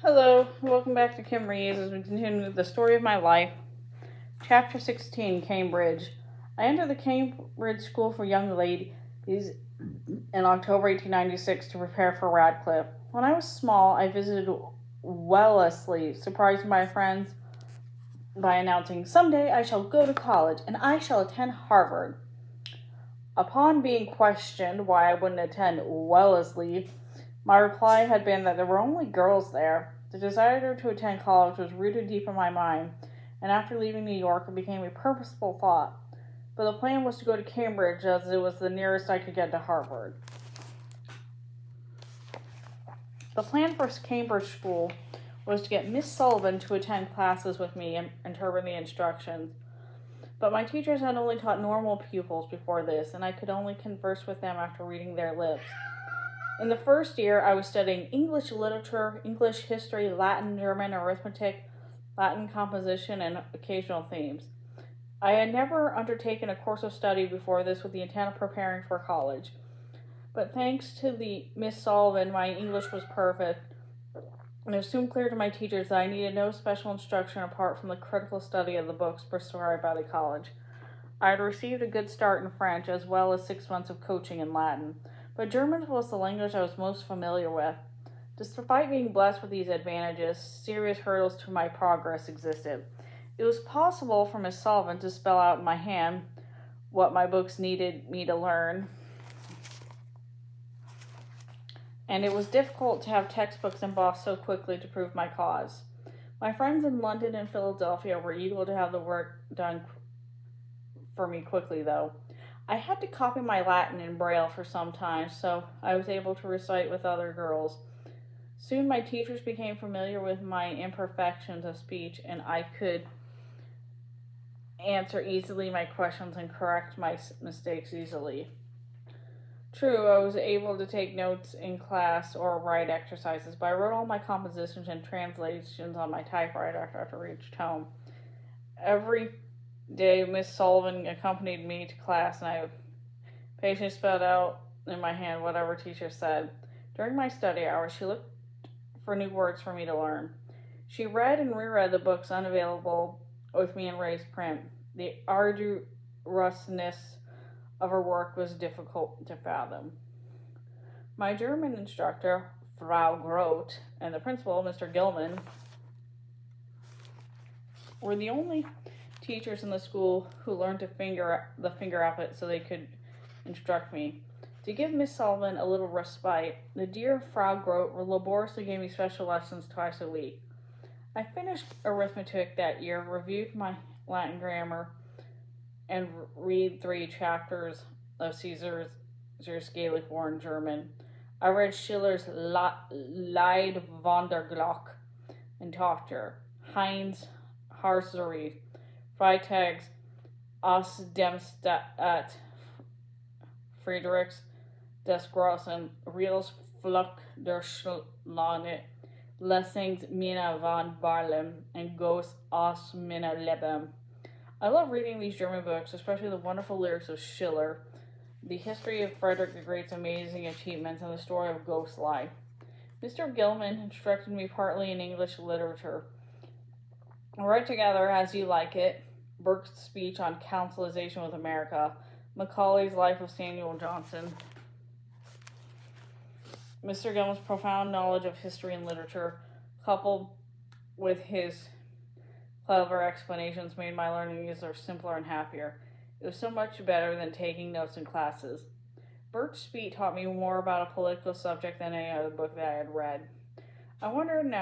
Hello, welcome back to Kim Reads as we continue the story of my life. Chapter 16, Cambridge. I entered the Cambridge School for Young Ladies in October 1896 to prepare for Radcliffe. When I was small, I visited Wellesley, surprising my friends by announcing, "Someday I shall go to college, and I shall attend Harvard." Upon being questioned why I wouldn't attend Wellesley, my reply had been that there were only girls there. The desire to attend college was rooted deep in my mind, and after leaving New York, it became a purposeful thought. But the plan was to go to Cambridge, as it was the nearest I could get to Harvard. The plan for Cambridge School was to get Miss Sullivan to attend classes with me and interpret the instructions. But my teachers had only taught normal pupils before this, and I could only converse with them after reading their lips. In the first year, I was studying English literature, English history, Latin, German, arithmetic, Latin composition, and occasional themes. I had never undertaken a course of study before this with the intent of preparing for college. But thanks to the Miss Sullivan, my English was perfect, and it was soon clear to my teachers that I needed no special instruction apart from the critical study of the books prescribed by the college. I had received a good start in French, as well as 6 months of coaching in Latin, but German was the language I was most familiar with. Despite being blessed with these advantages, serious hurdles to my progress existed. It was possible for Miss Sullivan to spell out in my hand what my books needed me to learn, and it was difficult to have textbooks embossed so quickly to prove my cause. My friends in London and Philadelphia were eager to have the work done for me quickly, though. I had to copy my Latin in Braille for some time, so I was able to recite with other girls. Soon my teachers became familiar with my imperfections of speech, and I could answer easily my questions and correct my mistakes easily. True, I was able to take notes in class or write exercises, but I wrote all my compositions and translations on my typewriter after I reached home. Every day, Miss Sullivan accompanied me to class, and I patiently spelled out in my hand whatever teacher said. During my study hours, she looked for new words for me to learn. She read and reread the books unavailable with me in raised print. The arduousness of her work was difficult to fathom. My German instructor, Frau Grote, and the principal, Mr. Gilman, were the only teachers in the school who learned the finger alphabet so they could instruct me. To give Miss Sullivan a little respite, the dear Frau Grote laboriously gave me special lessons twice a week. I finished arithmetic that year, reviewed my Latin grammar, and read 3 chapters of Caesar's Gaelic War in German. I read Schiller's Lied von der Glock and Tochter, Heinz Harseri, Freitag's Aus dem Staat, Friedrichs des Großen, Reels Fluck der Schlange, Lessings Mina von Barlem, and Ghosts aus meiner Leben. I love reading these German books, especially the wonderful lyrics of Schiller, the history of Frederick the Great's amazing achievements, and the story of Ghost's life. Mr. Gilman instructed me partly in English literature. Read together, As You Like It, Burke's speech on councilization with America, Macaulay's Life of Samuel Johnson. Mr. Gilman's profound knowledge of history and literature, coupled with his clever explanations, made my learning easier, simpler, and happier. It was so much better than taking notes in classes. Burke's speech taught me more about a political subject than any other book that I had read. I wondered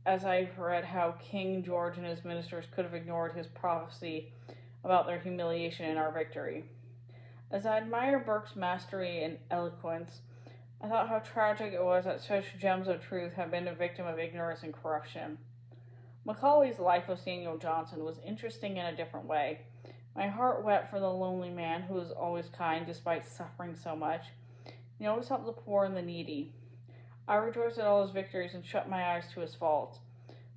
as I read how King George and his ministers could have ignored his prophecy about their humiliation in our victory. As I admired Burke's mastery and eloquence, I thought how tragic it was that such gems of truth had been a victim of ignorance and corruption. Macaulay's Life of Samuel Johnson was interesting in a different way. My heart wept for the lonely man who was always kind despite suffering so much. He always helped the poor and the needy. I rejoiced at all his victories and shut my eyes to his faults.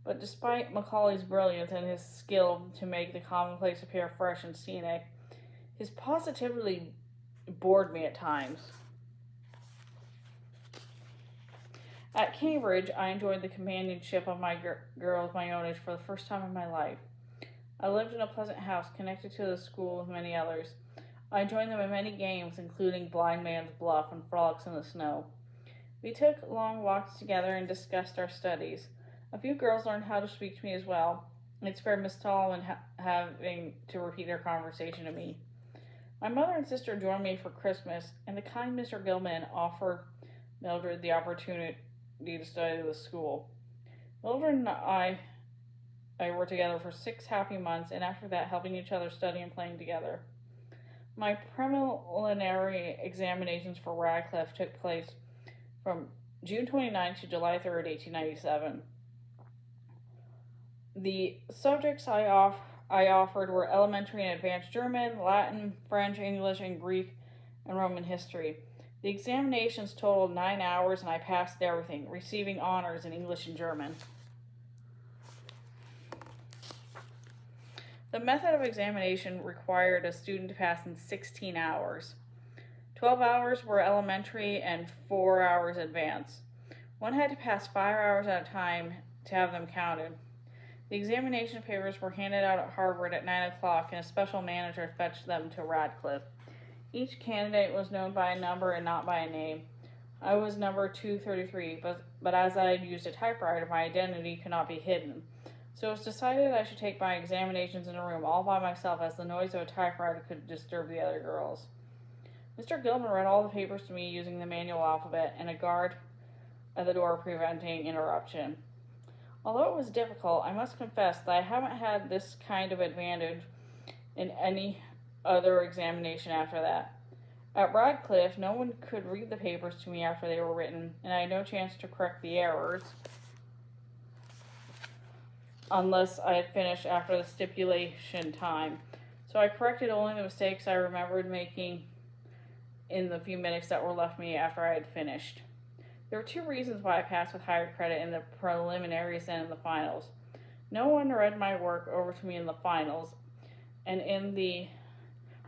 But despite Macaulay's brilliance and his skill to make the commonplace appear fresh and scenic, his positivity bored me at times. At Cambridge, I enjoyed the companionship of my girls my own age for the first time in my life. I lived in a pleasant house connected to the school with many others. I joined them in many games, including Blind Man's Bluff and Frolics in the Snow. We took long walks together and discussed our studies. A few girls learned how to speak to me as well. It spared Miss Tallman having to repeat her conversation to me. My mother and sister joined me for Christmas, and the kind Mr. Gilman offered Mildred the opportunity to study at the school. Mildred and I were together for 6 happy months, and after that, helping each other study and playing together. My preliminary examinations for Radcliffe took place from June 29 to July 3rd, 1897. The subjects I offered were elementary and advanced German, Latin, French, English, and Greek and Roman history. The examinations totaled 9 hours, and I passed everything, receiving honors in English and German. The method of examination required a student to pass in 16 hours. 12 hours were elementary and 4 hours advanced. One had to pass 5 hours at a time to have them counted. The examination papers were handed out at Harvard at 9 o'clock, and a special manager fetched them to Radcliffe. Each candidate was known by a number and not by a name. I was number 233, but as I had used a typewriter, my identity could not be hidden. So it was decided I should take my examinations in a room all by myself, as the noise of a typewriter could disturb the other girls. Mr. Gilman read all the papers to me using the manual alphabet, and a guard at the door preventing interruption. Although it was difficult, I must confess that I haven't had this kind of advantage in any other examination after that. At Radcliffe, no one could read the papers to me after they were written, and I had no chance to correct the errors unless I had finished after the stipulation time. So I corrected only the mistakes I remembered making in the few minutes that were left me after I had finished. There were 2 reasons why I passed with higher credit in the preliminaries and in the finals. No one read my work over to me in the finals, and in the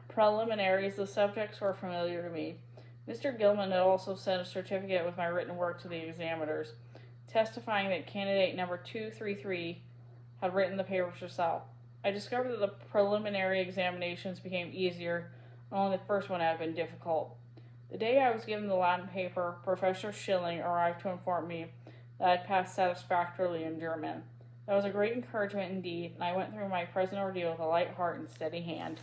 preliminaries the subjects were familiar to me. Mr. Gilman had also sent a certificate with my written work to the examiners, testifying that candidate number 233 had written the papers herself. I discovered that the preliminary examinations became easier, and only the first one had been difficult. The day I was given the Latin paper, Professor Schilling arrived to inform me that I had passed satisfactorily in German. That was a great encouragement indeed, and I went through my present ordeal with a light heart and steady hand.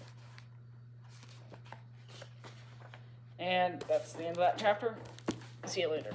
And that's the end of that chapter. See you later.